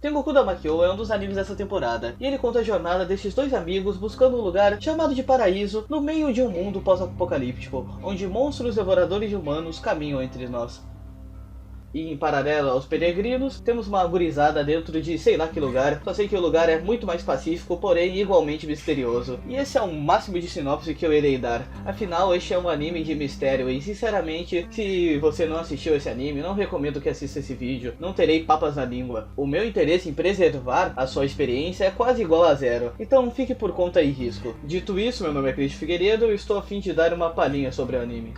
Tengoku Damakyo é um dos animes dessa temporada, e ele conta a jornada destes dois amigos buscando um lugar chamado de paraíso no meio de um mundo pós-apocalíptico, onde monstros devoradores de humanos caminham entre nós. E em paralelo aos peregrinos, temos uma gurizada dentro de sei lá que lugar, só sei que o lugar é muito mais pacífico, porém igualmente misterioso. E esse é o máximo de sinopse que eu irei dar, afinal este é um anime de mistério e sinceramente, se você não assistiu esse anime, não recomendo que assista esse vídeo, não terei papas na língua. O meu interesse em preservar a sua experiência é quase igual a zero, então fique por conta e risco. Dito isso, meu nome é Cristian Figueiredo e estou a fim de dar uma palhinha sobre o anime.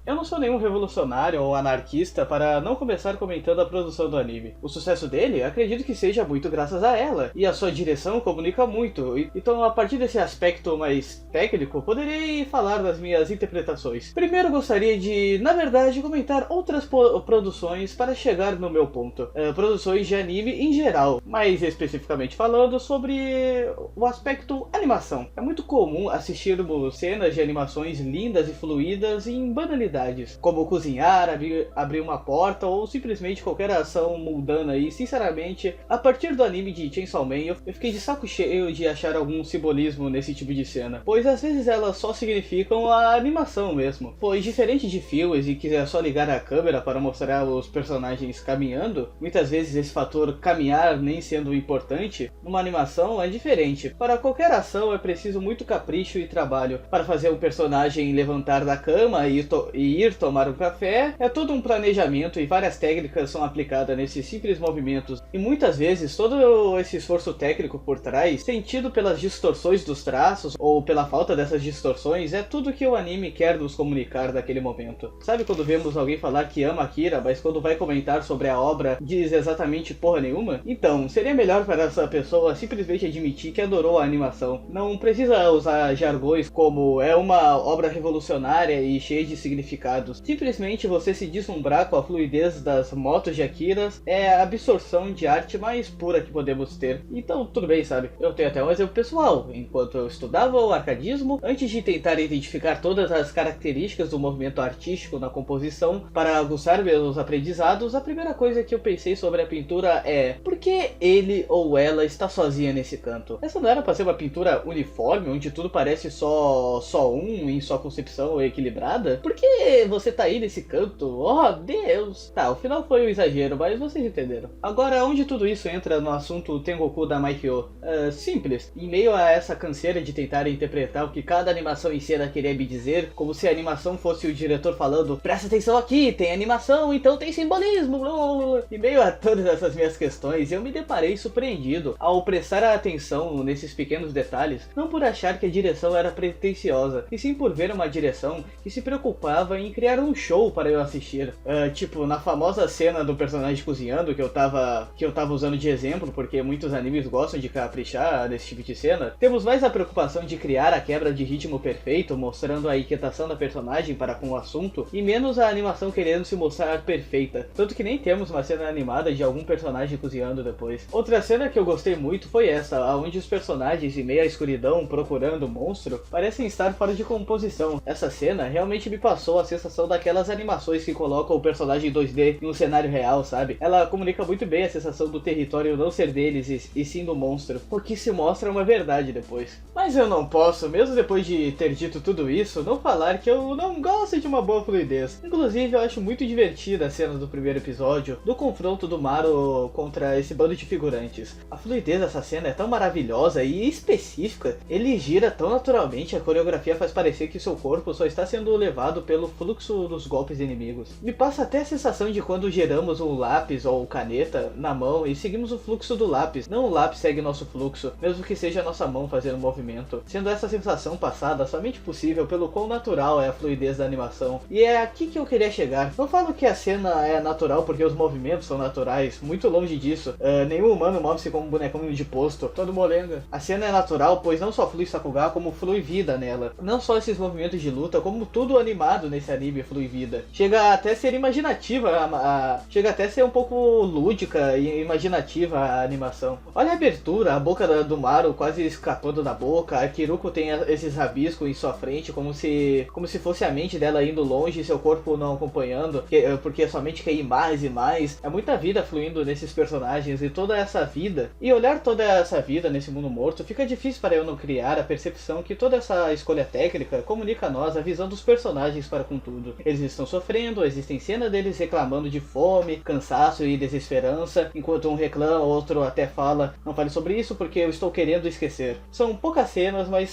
Eu não sou nenhum revolucionário ou anarquista para não começar comentando a produção do anime. O sucesso dele, acredito que seja muito graças a ela, e a sua direção comunica muito, então a partir desse aspecto mais técnico, poderei falar das minhas interpretações. Primeiro gostaria de, na verdade, comentar outras produções para chegar no meu ponto. Produções de anime em geral, mais especificamente falando sobre o aspecto animação. É muito comum assistirmos cenas de animações lindas e fluídas em banalidades, como cozinhar, abrir uma porta ou simplesmente qualquer ação mundana e sinceramente, a partir do anime de Chainsaw Man eu fiquei de saco cheio de achar algum simbolismo nesse tipo de cena, pois às vezes elas só significam a animação mesmo, pois diferente de filmes em que é só ligar a câmera para mostrar os personagens caminhando, muitas vezes esse fator caminhar nem sendo importante, numa animação é diferente. Para qualquer ação é preciso muito capricho e trabalho, para fazer um personagem levantar da cama e ir tomar um café, é todo um planejamento e várias técnicas são aplicadas nesses simples movimentos. E muitas vezes todo esse esforço técnico por trás, sentido pelas distorções dos traços ou pela falta dessas distorções, é tudo que o anime quer nos comunicar naquele momento. Sabe quando vemos alguém falar que ama Akira, mas quando vai comentar sobre a obra diz exatamente porra nenhuma? Então, seria melhor para essa pessoa simplesmente admitir que adorou a animação. Não precisa usar jargões como é uma obra revolucionária e cheia de significados. Simplesmente você se deslumbrar com a fluidez das motos de Akira é a absorção de arte mais pura que podemos ter. Então tudo bem, sabe? Eu tenho até um exemplo pessoal. Enquanto eu estudava o arcadismo, antes de tentar identificar todas as características do movimento artístico na composição para aguçar meus aprendizados, a primeira coisa que eu pensei sobre a pintura é: por que ele ou ela está sozinha nesse canto? Essa não era para ser uma pintura uniforme, onde tudo parece só um em sua concepção equilibrada? Por que você tá aí nesse canto? Oh, Deus! Tá, o final foi um exagero, mas vocês entenderam. Agora, onde tudo isso entra no assunto Tengoku Damakyo? Simples. Em meio a essa canseira de tentar interpretar o que cada animação em cena queria me dizer, como se a animação fosse o diretor falando: presta atenção aqui, tem animação, então tem simbolismo, blá, blá, blá. Em meio a todas essas minhas questões, eu me deparei surpreendido ao prestar atenção nesses pequenos detalhes, não por achar que a direção era pretensiosa, e sim por ver uma direção que se preocupava em criar um show para eu assistir. Tipo, na famosa cena do personagem cozinhando, que eu tava usando de exemplo, porque muitos animes gostam de caprichar nesse tipo de cena, temos mais a preocupação de criar a quebra de ritmo perfeito, mostrando a inquietação da personagem para com o assunto, e menos a animação querendo se mostrar perfeita, tanto que nem temos uma cena animada de algum personagem cozinhando depois. Outra cena que eu gostei muito foi essa, onde os personagens em meio à escuridão procurando o monstro parecem estar fora de composição. Essa cena realmente me passou a sensação daquelas animações que colocam o personagem 2D em um cenário real, sabe? Ela comunica muito bem a sensação do território não ser deles e sim do monstro, o que se mostra uma verdade depois. Mas eu não posso, mesmo depois de ter dito tudo isso, não falar que eu não gosto de uma boa fluidez. Inclusive eu acho muito divertida a cena do primeiro episódio, do confronto do Maru contra esse bando de figurantes. A fluidez dessa cena é tão maravilhosa e específica, ele gira tão naturalmente, a coreografia faz parecer que seu corpo só está sendo levado pelo fluxo dos golpes inimigos. Me passa até a sensação de quando geramos um lápis ou caneta na mão e seguimos o fluxo do lápis, não o lápis segue nosso fluxo, mesmo que seja a nossa mão fazendo o movimento, sendo essa sensação passada somente possível pelo quão natural é a fluidez da animação. E é aqui que eu queria chegar. Não falo que a cena é natural porque os movimentos são naturais, muito longe disso. Nenhum humano move-se como um bonecão de posto, todo molenga. A cena é natural, pois não só flui Sakuga, como flui vida nela. Não só esses movimentos de luta, como tudo animado nesse anime flui vida. Chega até ser imaginativa, chega até ser um pouco lúdica e imaginativa a animação. Olha a abertura, a boca do Maru quase escapando da boca, a Kiruko tem esses rabiscos em sua frente, como se fosse a mente dela indo longe e seu corpo não acompanhando, porque sua mente quer ir mais e mais. É muita vida fluindo nesses personagens e toda essa vida. E olhar toda essa vida nesse mundo morto, fica difícil para eu não criar a percepção que toda essa escolha técnica comunica a nós a visão dos personagens para com tudo. Eles estão sofrendo, existem cenas deles reclamando de fome, cansaço e desesperança, enquanto um reclama, outro até fala, não fale sobre isso porque eu estou querendo esquecer. São poucas cenas, mas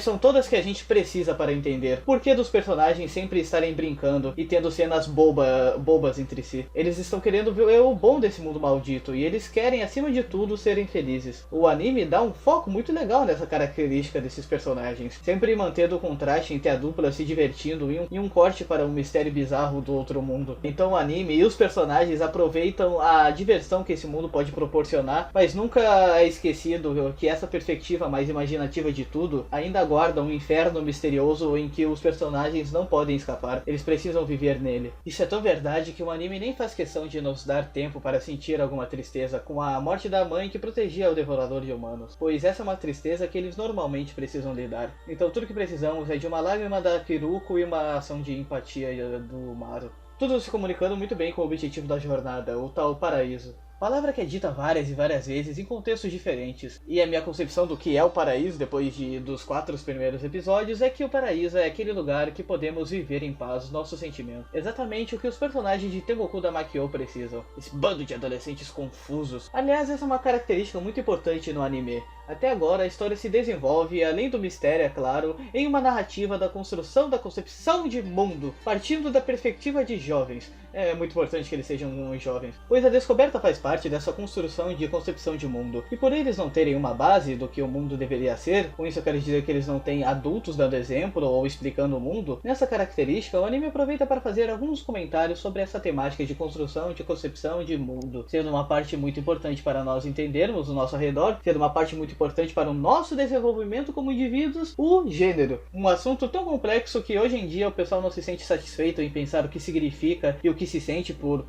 são todas que a gente precisa para entender por que dos personagens sempre estarem brincando e tendo cenas bobas entre si. Eles estão querendo ver o bom desse mundo maldito e eles querem, acima de tudo, serem felizes. O anime dá um foco muito legal nessa característica desses personagens, sempre mantendo o contraste entre a dupla se divertindo e um corte para um mistério bizarro do outro mundo. Então o anime e os personagens aproveitam a diversão que esse mundo pode proporcionar, mas nunca é esquecido que essa perspectiva mais imaginativa de tudo ainda guarda um inferno misterioso em que os personagens não podem escapar, eles precisam viver nele. Isso é tão verdade que o anime nem faz questão de nos dar tempo para sentir alguma tristeza com a morte da mãe que protegia o devorador de humanos, pois essa é uma tristeza que eles normalmente precisam lidar. Então tudo que precisamos é de uma lágrima da Kiruko e uma ação de empatia do Maru. Tudo se comunicando muito bem com o objetivo da jornada, o tal paraíso. Palavra que é dita várias e várias vezes em contextos diferentes. E a minha concepção do que é o paraíso, depois dos 4 primeiros episódios, é que o paraíso é aquele lugar que podemos viver em paz os nossos sentimentos. Exatamente o que os personagens de Tengoku Damakyo precisam. Esse bando de adolescentes confusos. Aliás, essa é uma característica muito importante no anime. Até agora, a história se desenvolve, além do mistério, é claro, em uma narrativa da construção da concepção de mundo, partindo da perspectiva de jovens. É muito importante que eles sejam jovens, pois a descoberta faz parte dessa construção de concepção de mundo. E por eles não terem uma base do que o mundo deveria ser, com isso eu quero dizer que eles não têm adultos dando exemplo ou explicando o mundo, nessa característica o anime aproveita para fazer alguns comentários sobre essa temática de construção de concepção de mundo, sendo uma parte muito importante para nós entendermos o nosso redor, sendo uma parte muito importante para o nosso desenvolvimento como indivíduos, o gênero. Um assunto tão complexo que hoje em dia o pessoal não se sente satisfeito em pensar o que significa e o que se sente por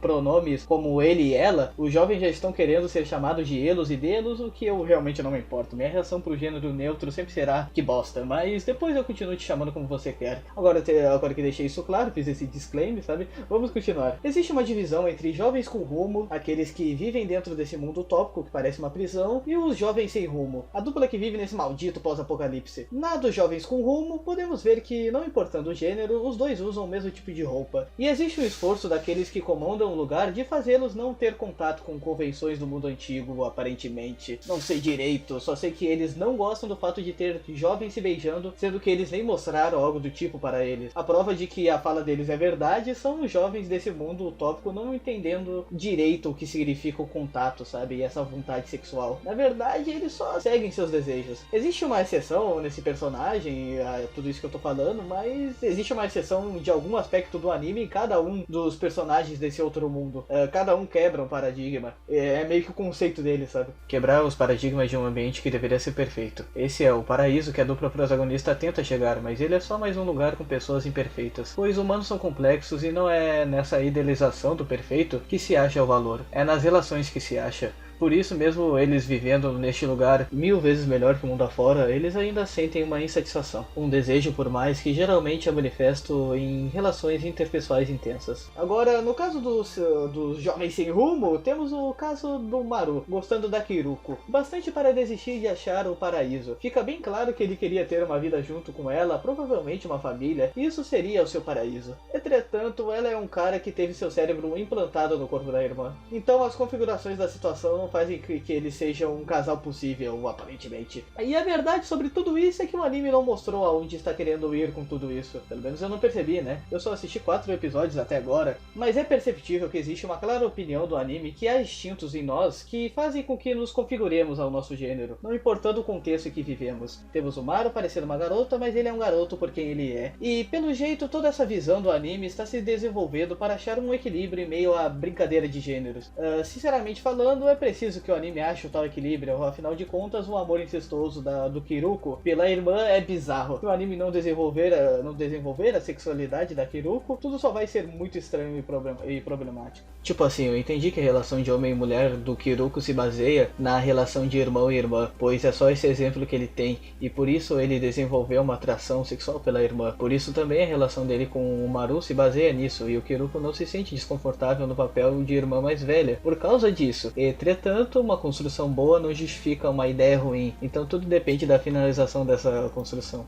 pronomes como ele e ela. Os jovens já estão querendo ser chamados de elos e delos, o que eu realmente não me importo. Minha reação pro gênero neutro sempre será que bosta, mas depois eu continuo te chamando como você quer. Agora que deixei isso claro, fiz esse disclaimer, sabe? Vamos continuar. Existe uma divisão entre jovens com rumo, aqueles que vivem dentro desse mundo utópico que parece uma prisão, e os jovens sem rumo, a dupla que vive nesse maldito pós-apocalipse. Na dos jovens com rumo, podemos ver que, não importando o gênero, os dois usam o mesmo tipo de roupa. E existe um esforço daqueles que comandam o lugar de fazê-los não ter contato com convenções do mundo antigo, aparentemente. Não sei direito, só sei que eles não gostam do fato de ter jovens se beijando, sendo que eles nem mostraram algo do tipo para eles. A prova de que a fala deles é verdade são os jovens desse mundo utópico não entendendo direito o que significa o contato, sabe? E essa vontade sexual. Na verdade, eles só seguem seus desejos. Existe uma exceção nesse personagem, tudo isso que eu tô falando, mas existe uma exceção de algum aspecto do anime em cada um dos personagens desse outro mundo. Cada um quebra um paradigma. É meio que o conceito dele, sabe? Quebrar os paradigmas de um ambiente que deveria ser perfeito. Esse é o paraíso que a dupla protagonista tenta chegar, mas ele é só mais um lugar com pessoas imperfeitas. Pois humanos são complexos e não é nessa idealização do perfeito que se acha o valor. É nas relações que se acha. Por isso, mesmo eles vivendo neste lugar 1000 vezes melhor que o mundo afora, eles ainda sentem uma insatisfação, um desejo por mais que geralmente é manifesto em relações interpessoais intensas. Agora, no caso dos jovens sem rumo, temos o caso do Maru, gostando da Kiruko, bastante para desistir de achar o paraíso. Fica bem claro que ele queria ter uma vida junto com ela, provavelmente uma família, e isso seria o seu paraíso. Entretanto, ela é um cara que teve seu cérebro implantado no corpo da irmã. Então as configurações da situação não fazem que eles sejam um casal possível, aparentemente. E a verdade sobre tudo isso é que o anime não mostrou aonde está querendo ir com tudo isso. Pelo menos eu não percebi, né? Eu só assisti 4 episódios até agora, mas é perceptível que existe uma clara opinião do anime que há instintos em nós que fazem com que nos configuremos ao nosso gênero, não importando o contexto em que vivemos. Temos o Maru parecendo uma garota, mas ele é um garoto por quem ele é. E pelo jeito toda essa visão do anime está se desenvolvendo para achar um equilíbrio em meio à brincadeira de gêneros. Sinceramente falando, é preciso preciso que o anime ache o tal equilíbrio, afinal de contas o amor incestuoso do Kiruko pela irmã é bizarro. Se o anime não desenvolver a sexualidade da Kiruko, tudo só vai ser muito estranho e problemático. Tipo assim, eu entendi que a relação de homem e mulher do Kiruko se baseia na relação de irmão e irmã, pois é só esse exemplo que ele tem, e por isso ele desenvolveu uma atração sexual pela irmã. Por isso também a relação dele com o Maru se baseia nisso, e o Kiruko não se sente desconfortável no papel de irmã mais velha por causa disso. Entretanto, uma construção boa não justifica uma ideia ruim, então tudo depende da finalização dessa construção.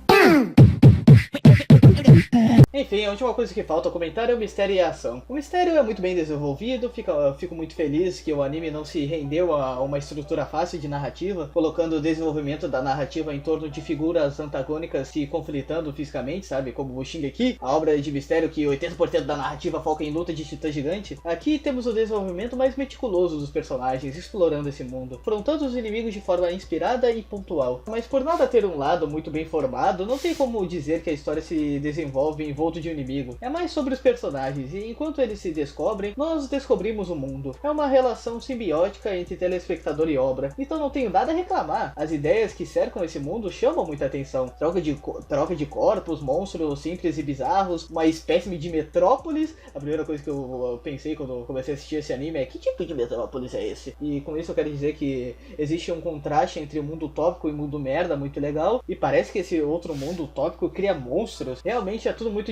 Enfim, a última coisa que falta comentar é o mistério e a ação. O mistério é muito bem desenvolvido, fico muito feliz que o anime não se rendeu a uma estrutura fácil de narrativa, colocando o desenvolvimento da narrativa em torno de figuras antagônicas se conflitando fisicamente, sabe? Como o Shingeki, a obra de mistério que 80% da narrativa foca em luta de titã gigante. Aqui temos o desenvolvimento mais meticuloso dos personagens, explorando esse mundo, afrontando os inimigos de forma inspirada e pontual. Mas por nada ter um lado muito bem formado, não tem como dizer que a história se desenvolve em volta de um inimigo. É mais sobre os personagens, e enquanto eles se descobrem, nós descobrimos o mundo. É uma relação simbiótica entre telespectador e obra, então não tenho nada a reclamar. As ideias que cercam esse mundo chamam muita atenção. Troca de corpos, monstros simples e bizarros, uma espécime de metrópolis. A primeira coisa que eu pensei quando comecei a assistir esse anime é: que tipo de metrópolis é esse? E com isso eu quero dizer que existe um contraste entre o mundo utópico e o mundo merda muito legal, e parece que esse outro mundo utópico cria monstros. Realmente é tudo muito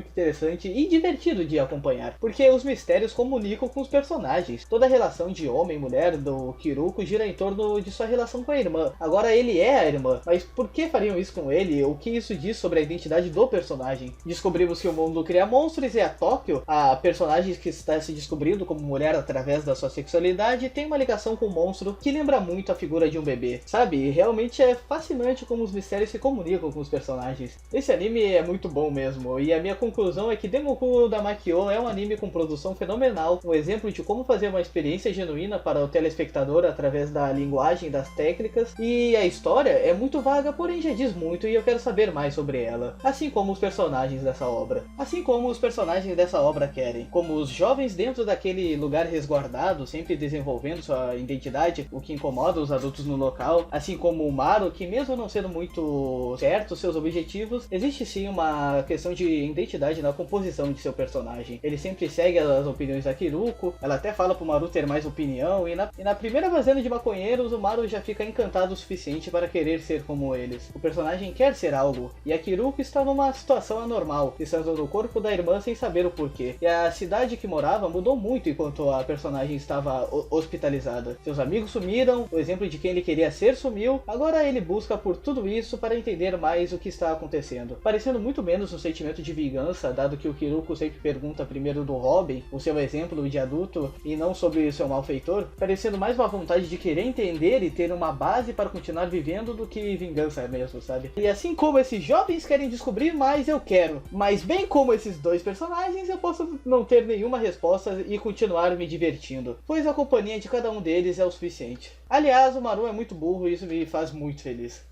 interessante e divertido de acompanhar, porque os mistérios comunicam com os personagens. Toda a relação de homem e mulher do Kiruko gira em torno de sua relação com a irmã. Agora ele é a irmã, mas por que fariam isso com ele? O que isso diz sobre a identidade do personagem? Descobrimos que o mundo cria monstros e a Tóquio, a personagem que está se descobrindo como mulher através da sua sexualidade, tem uma ligação com o monstro que lembra muito a figura de um bebê. Sabe, realmente é fascinante como os mistérios se comunicam com os personagens. Esse anime é muito bom mesmo, e a minha conclusão é que Dengoku Damakyo é um anime com produção fenomenal, um exemplo de como fazer uma experiência genuína para o telespectador através da linguagem, das técnicas, e a história é muito vaga, porém já diz muito e eu quero saber mais sobre ela, assim como os personagens dessa obra. Assim como os personagens dessa obra querem, como os jovens dentro daquele lugar resguardado, sempre desenvolvendo sua identidade, o que incomoda os adultos no local, assim como o Maru, que mesmo não sendo muito certo seus objetivos, existe sim uma questão de identidade na composição de seu personagem. Ele sempre segue as opiniões da Kiruko, ela até fala pro Maru ter mais opinião, e na primeira fazenda de maconheiros, o Maru já fica encantado o suficiente para querer ser como eles. O personagem quer ser algo, e a Kiruko está numa situação anormal, estando no corpo da irmã sem saber o porquê. E a cidade que morava mudou muito enquanto a personagem estava hospitalizada. Seus amigos sumiram, o exemplo de quem ele queria ser sumiu, agora ele busca por tudo isso para entender mais o que está acontecendo. Parecendo muito menos um sentimento de vingança, dado que o Kiruko sempre pergunta primeiro do Robin, o seu exemplo de adulto, e não sobre o seu malfeitor, parecendo mais uma vontade de querer entender e ter uma base para continuar vivendo do que vingança mesmo, sabe? E assim como esses jovens querem descobrir mais, eu quero. Mas bem como esses dois personagens, eu posso não ter nenhuma resposta e continuar me divertindo, pois a companhia de cada um deles é o suficiente. Aliás, o Maru é muito burro e isso me faz muito feliz.